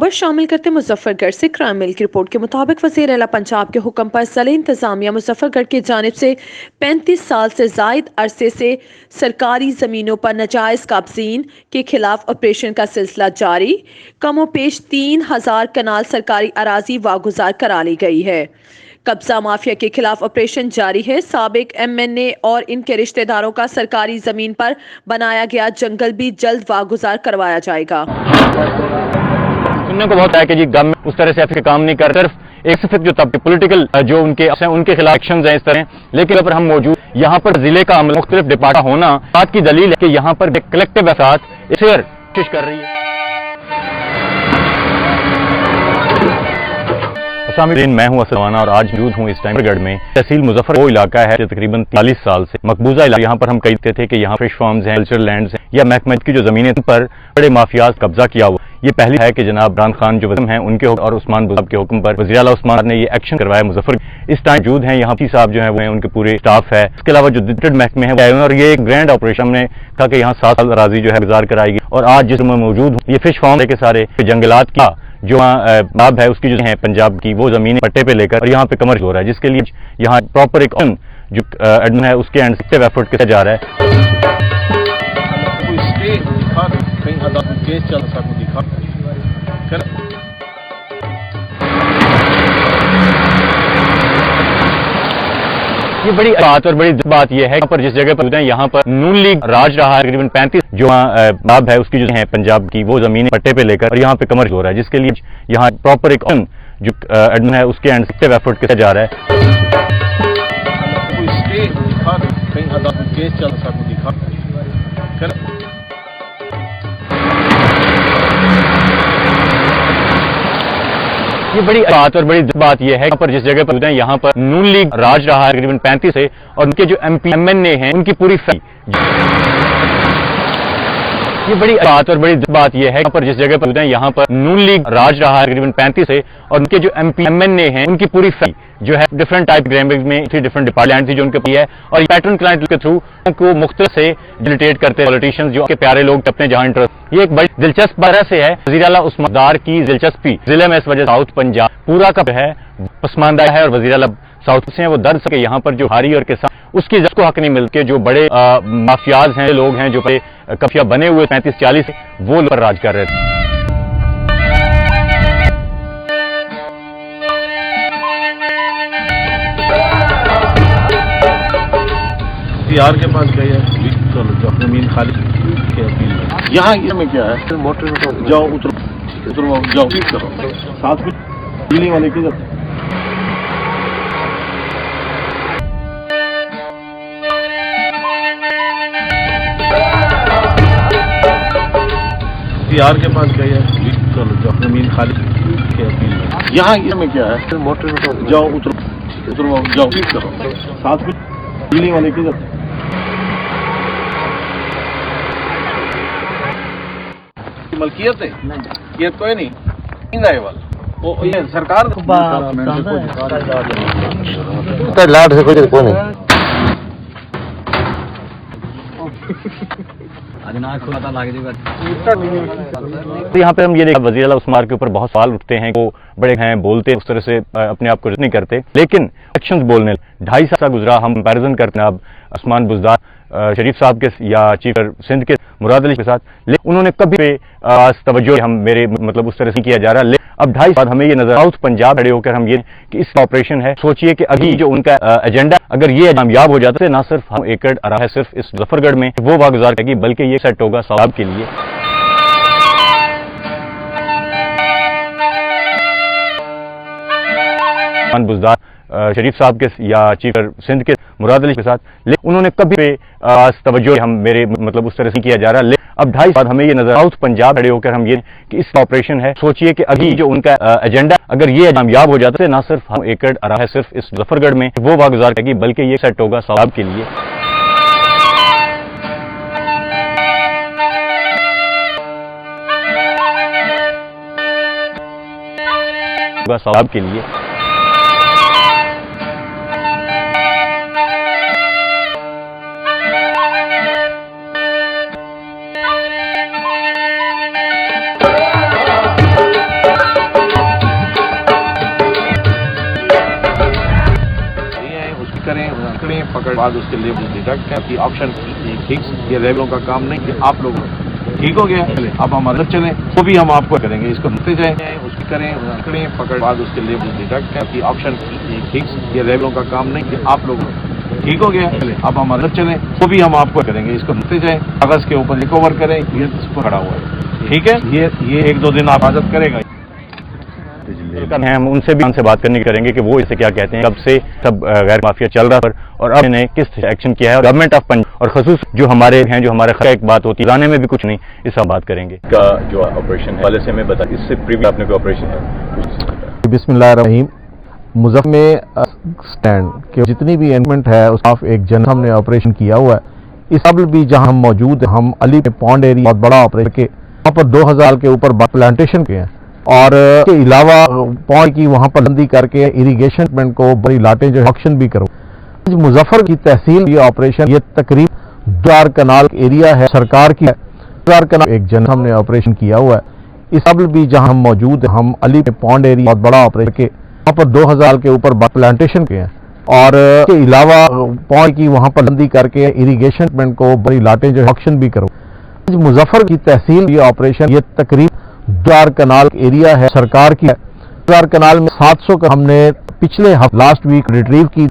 खबर शामिल करते मुजफ्फरगढ़ से क्राइम मिल की रिपोर्ट के मुताबिक वज़ीर आला पंजाब के हुक्म पर ज़िले इंतजामिया मुजफ्फरगढ़ की जानिब से 35 साल से जायद अरसे से सरकारी ज़मीनों पर नाजायज़ काबज़ीन के खिलाफ ऑपरेशन का सिलसिला जारी। कमोपेश 3000 कनाल सरकारी अराजी वागुजार करा ली गई है। कब्जा माफिया के खिलाफ ऑपरेशन जारी है। साबिक MNA और इनके रिश्तेदारों का सरकारी जमीन पर बनाया गया जंगल भी जल्द वागुजार करवाया जाएगा। सुनने को बहुत है कि जी गवर्नमेंट उस तरह से ऐसे काम नहीं कर, सिर्फ एक स्पेसिफिक जो तब पॉलिटिकल जो उनके खिलाफ एक्शन हैं इस तरह। लेकिन अगर हम मौजूद यहाँ पर जिले का अमल मुख्तलिफ डिपार्टमेंट होना बात की दलील है कि यहाँ पर कलेक्टिव एफर्ट इसे कोशिश कर रही है। मैं हूं असद रवाना और आज मौजूद हूं इस टाइम गढ़ में। तहसील मुजफ्फर वो इलाका है जो तकरीबन 40 साल से मकबूजा इलाका। यहाँ पर हम कहते थे कि यहाँ फिश फार्म्स हैं, कल्चरल लैंड्स हैं या महकमे की जो जमीनें पर बड़े माफियाज कब्जा किया हुआ। ये पहली है कि जनाब इमरान खान जो वज़ीर हैं उनके और उस्मान बुज़दार के हुक्म पर वज़ीर आला उस्मान ने ये एक्शन करवाया मुजफ्फर। इस टाइम मौजूद हैं यहाँ साहब जो है वो उनके पूरे स्टाफ है। इसके अलावा जो डिस्ट्रिक्ट महकमे हैं और ये एक ग्रैंड ऑपरेशन ने कहा कि यहाँ 7 साल अराजी जो है गुजार कराएगी। और आज जिस मैं मौजूद हूँ ये फिश फार्म के सारे जंगलात की जो बाब है उसकी जो है पंजाब की वो जमीन पट्टे पे लेकर और यहाँ पे कमर्शियल हो रहा है, जिसके लिए यहाँ प्रॉपर एक जो एडमिन है उसके एंड से एफर्ट किया जा रहा है। ये बड़ी बात और बड़ी बात यह है पर जिस जगह पर यहाँ पर नून लीग राज रहा है तकरीबन 35 जो बाब है उसकी जो है पंजाब की वो जमीन पट्टे पे लेकर और यहाँ पे कमर्शियल हो रहा है, जिसके लिए यहाँ प्रॉपर एक जो एडमिन है उसके एंड से एफर्ट किया जा रहा है। ये बड़ी बात और बड़ी बात यह है पर जिस जगह पर यहाँ पर नून लीग राज रहा है तकरीबन 35 से और उनके जो MP MNA हैं उनकी पूरी ये बड़ी बात और बड़ी बात यह है पर जिस जगह पर यहाँ पर नून लीग राज रहा है तकरीबन 35 से और उनके जो MP MNA हैं उनकी पूरी जो है डिफरेंट टाइप ग्रामविंग में डिफरेंट डिपार्टमेंट थी जो उनके है और पैटर्न क्लाइंट के थ्रू को मुख्तलिफ से डिलिटेट करते पॉलिटिशियंस जो के प्यारे लोग अपने जहां इंटरेस्ट। ये एक बड़ी दिलचस्प तरह से है। वज़ीर आला उस्मान बुज़दार की दिलचस्पी जिले में इस वजह साउथ पंजाब पूरा का है पसमानदा है और वज़ीर आला साउथ से वो दर्द सके यहाँ पर जो हारी और किसान उसकी जब को हक नहीं मिलते जो बड़े माफियाज हैं लोग हैं जो कफिया बने हुए 35-40 वो लोग राज कर रहे थे। यार के पास गए चलो जमीन खाली यहाँ में क्या है मोटर में जाओ उतरो जाओ करो साथ में बिजली वाले की यार के पास गए चलो जाओ जमीन खाली यहाँ में क्या है मोटर में जाओ उतरो जाओ करो साथ में बिजली वाले की मलकियत है ये कोई नहीं वाला वो ये सरकार लाट से कोई नहीं यहाँ पे हम ये वज़ीर आला उस्मान के ऊपर बहुत सवाल उठते हैं वो बड़े हैं बोलते हैं उस तरह से अपने आप को नहीं करते लेकिन एक्शंस बोलने 2.5 साल गुजरा हम कंपैरिजन करते हैं अब उस्मान बुज़दार शरीफ साहब के या चीफ सिंध के मुराद अली के साथ, लेकिन उन्होंने कभी पे तवज्जो हम मेरे मतलब उस तरह से किया जा रहा है। अब 2.5 साल हमें ये नजर साउथ पंजाब खड़े होकर हम ये कि इस ऑपरेशन है सोचिए कि अभी जो उनका एजेंडा अगर ये कामयाब हो जाता है ना सिर्फ हम एकड़ आ रहा है सिर्फ इस मुजफ्फरगढ़ में वो वागुजार करेगी बल्कि ये सेट होगा साहब के लिए। बुज़दार शरीफ साहब के या चीफ सिंध के मुराद अली के साथ, लेकिन उन्होंने कभी पे तवज्जो हम मेरे मतलब उस तरह से किया जा रहा है। अब 2.5 साल हमें ये नजर साउथ पंजाब खड़े होकर हम ये कि इस ऑपरेशन है सोचिए कि अभी जो उनका एजेंडा अगर ये कामयाब हो जाता है ना सिर्फ हम एकड़ आ रहा है सिर्फ इस मुजफ्फरगढ़ में वो वागुजार करेगी बल्कि ये सेट होगा साहब के लिए। साहब के लिए करें, आंकड़े पकड़ बाद उसके लेबल डिडक्ट करें कि ऑप्शन फिक्स, ये रेबलों का काम नहीं, ये आप लोग ठीक हो गया। चले अब हमारे चलें वो भी हम आपको करेंगे, इसको मिलते जाए उसकी करें, आंकड़े पकड़ बाद उसके लेबल डिडक्ट करें कि ऑप्शन फिक्स, ये रेबलों का काम नहीं, ये आप लोग ठीक हो गया। चले अब हमारे चलें वो भी हम आपको करेंगे, इसको मिलते जाए कागज के ऊपर रिकवर करें, ये इस पर खड़ा हुआ है, ठीक है। ये 1-2 दिन आप आदत करेगा। हम उनसे भी बात करने की करेंगे कि वो इसे क्या कहते हैं, कब से सब गैर माफिया चल रहा है और अब इन्हें किस एक्शन किया है गवर्नमेंट ऑफ पंजाब और खसूस जो हमारे हैं, जो हमारे खर्च एक बात होती है लाने में भी कुछ नहीं, इस पर बात करेंगे। का जो ऑपरेशन है वाले से हमें बता, इससे प्रीवियस आपने कोई ऑपरेशन है? बिस्मिल्लाहिर्रहमानिर्रहीम। मुजफ्फर में स्टैंड के जितनी भी एनमेंट है उस एक जन हमने ऑपरेशन किया हुआ है। इस कबल भी जहां हम मौजूद हैं, हम अली में पौंड एरिया बहुत बड़ा ऑपरेशन के वहाँ पर 2000 के ऊपर प्लांटेशन के हैं और इसके अलावा पौंड की वहाँ पर बंदी करके इरीगेशन को बड़ी लाटें जो ऑक्शन भी करो। मुजफ्फर की तहसील ये ऑपरेशन ये तकरीबन 2000 कनाल एरिया है, सरकार की 2000 कनाल एक जन हमने ऑपरेशन किया हुआ है। इस कबल भी जहां हम मौजूद हैं, हम अली में पौंड एरिया बहुत बड़ा ऑपरेशन के वहाँ पर 2000 के ऊपर प्लांटेशन के हैं और इसके अलावा पौंड की वहाँ पर बंदी करके इरीगेशन को बड़ी लाटें जो ऑक्शन भी करो। मुजफ्फर की तहसील ये ऑपरेशन ये तकरीबन 2000 कनाल एरिया है, सरकार की 2000 कनाल में 700 का हमने पिछले लास्ट वीक रिट्रीव की।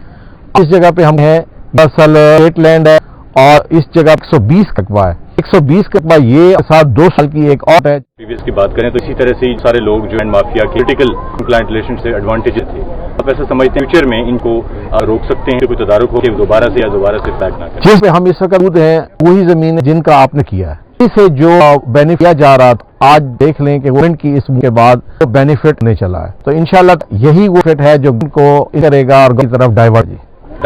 इस जगह पे हम हैं, दरअसल स्टेट लैंड है और इस जगह 120 रकबा है। 120 रकबा ये साथ 2 साल की एक और है। प्रीवियस की बात करें तो इसी तरह से सारे लोग जो माफिया के क्रिटिकल प्लांट रिलेशन से एडवांटेजेस थे, आप ऐसा समझते हैं फ्यूचर में इनको रोक सकते हैं, कोई तदारुक हो कि दोबारा से फ्लैग ना करें? जिसमें हम इस वक्त मौजूद हैं वही जमीन है जिनका आपने किया है, इससे जो बेनिफिट किया जा रहा था आज देख लें कि गवर्नमेंट की इस के बाद तो बेनिफिट नहीं चला है, तो इंशाल्लाह यही वो फिट है जो इनको करेगा और तरफ डाइवर्ट। जी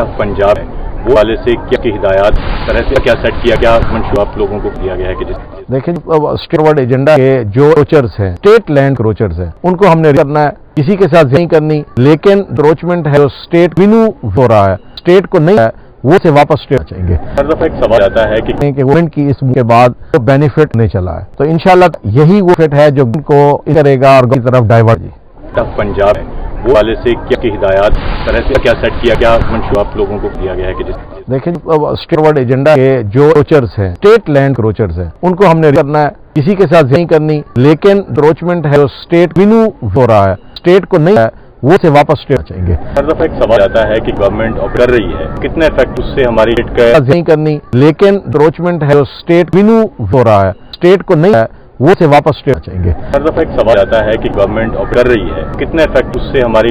पंजाब है वो वाले से क्या की हिदायत तरह से क्या सेट किया, क्या मंशूबा आप लोगों को दिया गया है कि देखिए स्टेट वर्ड एजेंडा के जो क्रोचर्स हैं, स्टेट लैंड क्रोचर्स हैं, उनको हमने करना है, किसी के साथ नहीं करनी, लेकिन क्रोचमेंट है जो स्टेट विन्यू हो रहा है, स्टेट को नहीं है वो से वापस स्टेट चाहेंगे। हर दफा एक सवाल आता है कि गवर्नमेंट की इस के बाद तो बेनिफिट नहीं चला है, तो इंशाल्लाह यही वो फिट है जो इनको करेगा और तरफ डाइवर्ट। जी पंजाब है वो वाले से क्या की हिदायत तरह से क्या सेट किया, क्या मंशूबा आप लोगों को दिया गया है कि देखिए स्टेट वर्ड एजेंडा के जो क्रोचर्स हैं, स्टेट लैंड क्रोचर्स हैं, उनको हमने करना है, किसी के साथ नहीं करनी, लेकिन क्रोचमेंट है जो स्टेट विन्यू हो रहा है, स्टेट को नहीं है वो से वापस स्टेट चाहेंगे। हर दफा एक सवाल आता है कि गवर्नमेंट कर रही है, कितना इफेक्ट उससे हमारी नहीं करनी, लेकिन क्रोचमेंट है जो स्टेट विन्यू हो रहा है, स्टेट को नहीं है वो से वापस स्टेट चाहेंगे। हर दफा एक सवाल आता है कि गवर्नमेंट कर रही है, कितना इफेक्ट उससे हमारी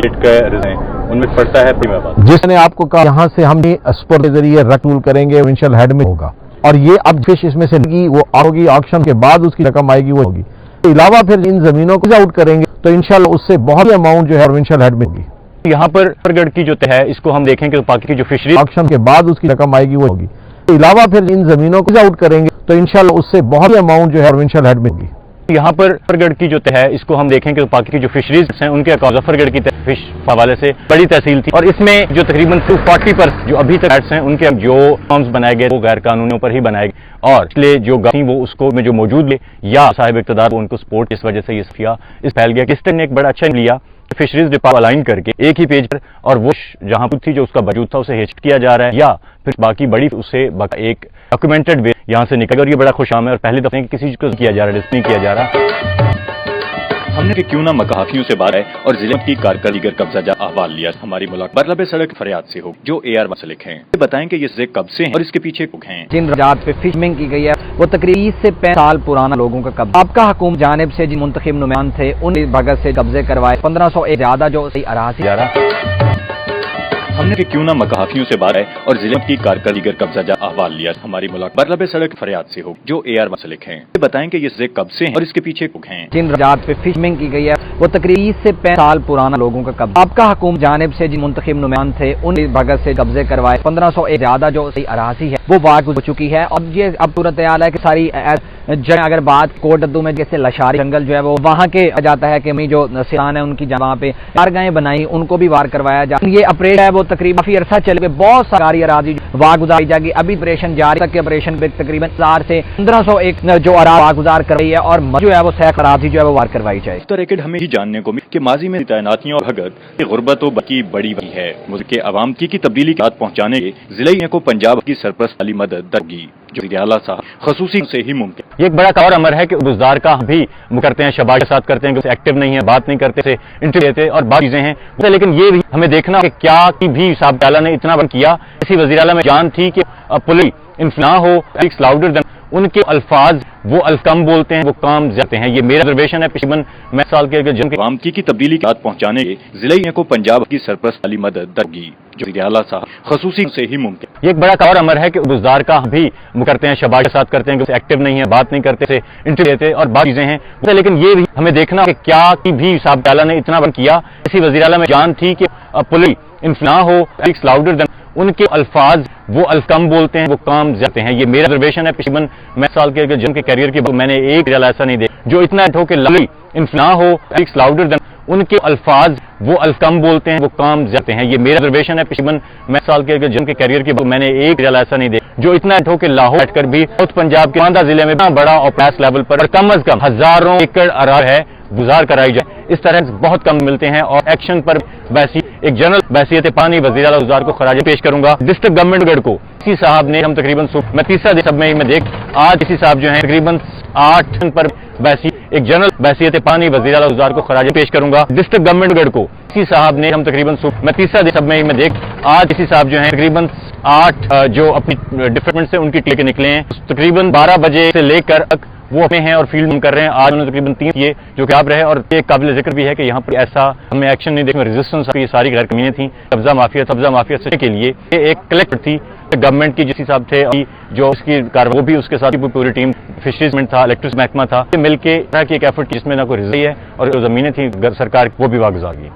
उनमें पड़ता है। जिसने आपको कहा यहाँ से हम स्पोर्ट के जरिए रकूल करेंगे, इनिशियल हेड में होगा और ये अब फिश इसमें से वो होगी, ऑक्शन के बाद उसकी रकम आएगी वो होगी। तो अलावा फिर इन जमीनों को आउट करेंगे तो इंशाल्लाह उससे बहुत अमाउंट जो है प्रोविंशियल हेड में होगी। यहाँ पर परगढ़ की जो तय है इसको हम देखेंगे तो बाकी की जो फिशरी ऑक्शन के बाद उसकी रकम आएगी वो होगी। तो अलावा फिर इन जमीनों को आउट करेंगे तो इंशाल्लाह उससे बहुत अमाउंट जो है प्रोविंशियल हेड में होगी। यहाँ पर फरगढ़ की जो तय है इसको हम देखेंगे तो बाकी की जो फिशरीज हैं उनके अकाउंट मुजफ्फरगढ़ की फिश हवाले से बड़ी तहसील थी और इसमें जो तकरीबन 40% जो अभी तक हैं उनके जो फॉर्म्स बनाए गए वो गैर कानूनियों पर ही बनाए गए और इसलिए जो थी वो उसको में जो मौजूद ले या साहिब इक़्तिदार वो उनको सपोर्ट, इस वजह से ये इस फैल गया। किस ने एक बड़ा अच्छा लिया फिशरीज डिपार्टमेंट अलाइन करके एक ही पेज पर और वो जहां थी जो उसका वजूद था उसे हेस्ट किया जा रहा है या फिर बाकी बड़ी उसे एक डॉक्यूमेंटेड वे यहाँ से निकल और ये बड़ा खुशाम है और पहले दफे किसी चीज को किया जा रहा है, नहीं किया जा रहा। हमने कि क्यों ना मकाहाफियों से बात है और जिले की कारकर्दगी कब्जा जा अहवाल लिया। हमारी मुलाकात मतलब सड़क फरियाद से हो जो AR मसलिक हैं, बताएं कि ये कब से हैं और इसके पीछे लोग हैं। जिन राजात पे फिशिंग की गई है वो तकरीबन 20 से 35 साल पुराना लोगों का कब्जा। आपका हुकूमत जानिब से जिन मुंतखब नुमाइंद थे उन भगत से कब्जे करवाए 1500 ज्यादा जो सही अराजी जा रहा। हमने कि क्यों ना मकाहाफियों से बात है और जिले की कारकर्दगी कब्जा जा अहवाल लिया। हमारी मुलाकात मतलब सड़क फरियाद से हो जो AR मसलिक हैं, बताएं कि ये कब से हैं और इसके पीछे लोग हैं। जिन राजात पे फिशिंग की गई है वो तकरीबन 20 से 35 साल पुराना लोगों का कब्जा। आपका हुकूमत जानिब से जिन मुंतखब नुमाइंद थे उन भगत से कब्जे करवाए 1500 ज्यादा जो सही अराजी है वो वाक़ हो चुकी है। अब ये अब सूरत हाल है कि सारी अगर बात कोटद्दू में जैसे लशारी जंगल जो है वो वहाँ के जाता है कि जो सियान है उनकी वहाँ पे कारगाहें बनाई उनको भी वार करवाया जाए। ये अपरेड है वो तकरीबन काफी अरसा चले बहुत सरकारी अराजी वागुजार की जाएगी। अभी ऑपरेशन जारी तक के ऑपरेशन में तकरीबन 1000 से 1501 जो वागुजार कर रही है और जो है वो सैकड़ों अराजी जो है वो वार करवाई जाए। तो रिकॉर्ड हमें ही जानने को मिला कि माजी में तैनातियों और भगत गुर्बत की बड़ी वही है। मुल्क के अवाम की तब्दीली की बात पहुँचाने के जिले को पंजाब की सरपरस्त वाली मदद दरगी जो आला साहब खसूसी से ही मुमकिन। ये एक बड़ा और अमर है कि बुजदार का हम भी करते हैं, शबाज के साथ करते हैं कि एक्टिव नहीं है, बात नहीं करते, इंटरव्यू देते और बात चीजें हैं। लेकिन ये भी हमें देखना कि क्या की भी साहब आला ने इतना किया। इसी वज़ीर आला में जान थी कि पुलिस इन्फना हो लाउडर देन उनके अल्फाज वो कम बोलते हैं, वो काम जाते हैं। ये मेरा रिजर्वेशन है। पिछले मैं साल के जन के आवाम की तब्दीली की बात पहुँचाने के जिले को पंजाब की सरपरस्त वाली मदद दरगी जो आला साहब खसूसी से ही मुमकिन। ये एक बड़ा और अमर है कि बुजदार का हम भी करते हैं, शबाज के साथ करते हैं कि एक्टिव नहीं है, बात नहीं करते, इंटरव्यू देते और बात चीजें हैं। लेकिन ये भी हमें देखना कि क्या की भी साहब आला ने इतना किया। इसी वज़ीर आला में जान थी कि पुलिस इन्फना हो लाउडर देन उनके अल्फाज वो कम बोलते हैं, वो काम जाते हैं। ये मेरा रिजर्वेशन है। पिछले मैं साल के जन के कैरियर के मैंने एक जला ऐसा नहीं देखा जो इतना हो कि लवली इन्फना हो लाउडर देन उनके अल्फाज वो कम बोलते हैं, वो काम जाते हैं। ये मेरा रिजर्वेशन है। पिछले मैं साल के जन के कैरियर के मैंने एक जला ऐसा नहीं देखा जो इतना हो कि लाहौर बैठकर भी साउथ पंजाब के बांदा जिले में बड़ा और प्लास लेवल पर कम अज कम हजारों एकड़ अराज है गुजार कराई जाए। इस तरह बहुत कम मिलते हैं और एक्शन पर वैसी एक जनरल वैसियत पानी वज़ीर आला गुजार को खराज पेश करूंगा। डिस्ट्रिक्ट गवर्नमेंट गढ़ को इसी साहब ने हम तकरीबन मैं तीसरा दिन सब में देख आज इसी साहब जो है तकरीबन 8 पर वैसी एक जनरल वैसियत पानी वज़ीर आला गुजार को खराज पेश करूंगा। डिस्ट्रिक्ट गवर्नमेंट गढ़ को इसी साहब ने हम तकरीबन मैं तीसरा दिन सब में देख आज इसी साहब जो है तकरीबन 8 जो अपनी डिपार्टमेंट से उनकी टीम के निकले हैं तकरीबन 12 बजे से लेकर वो अपने हैं और फील्ड में कर रहे हैं। आज उन्होंने तकरीबन 3 किए जो कि आप रहे और एक काबिल जिक्र भी है कि यहाँ पर ऐसा हमें एक्शन नहीं देखने रेजिस्टेंस ये सारी गैर कमीने थी। सब्जा माफिया से के लिए एक कलेक्टर थी गवर्नमेंट की जिस हिसाब थे जो उसकी कार्रवाई वो भी उसके साथ ही पूरी टीम फिशरीज था, इलेक्ट्रिसिटी महकमा था, मिलकर तरह की एक एफर्ट की जिसमें ना कोई रिजल्ट है और जो जमीनें थी सरकार वो भी वागुजार की।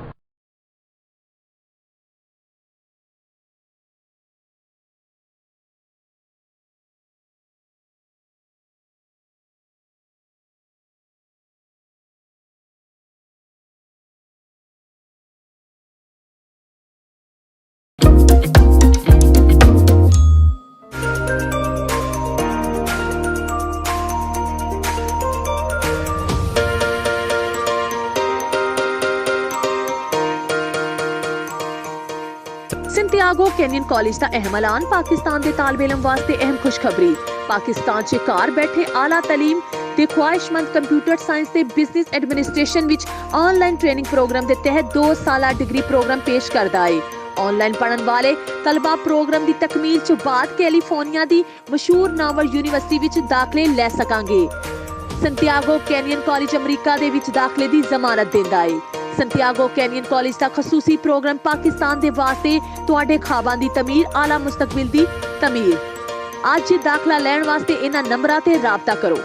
संतियागो कैनियन कॉलेज का अहम ऐलान। पाकिस्तान के तालिब इलम वास्ते अहम खुशखबरी। पाकिस्तान च घर बैठे आला तालीम ते ख्वाहिशमंद कंप्यूटर साइंस ते बिजनेस एडमिनिस्ट्रेशन विच ऑनलाइन ट्रेनिंग प्रोग्राम के तहत 2 साला डिग्री प्रोग्राम पेश करदा है। ऑनलाइन पढ़न वाले तलबा प्रोग्राम की तकमील च बाद कैलिफोर्निया की मशहूर नावल यूनिवर्सिटी विच दाखले लै सकांगे। संतियागो कैनियन कॉलेज अमरीका दे विच दाखले की जमानत देंदा है। संतियागो कैनियन कॉलेज का खसूसी प्रोग्राम पाकिस्तान दे वास्ते तुहाडे ख्वाबां दी तमीर आला मुस्तकबिल दी तमीर। आज दाखला लैण वास्ते इन्हां नंबरां ते राबता करो।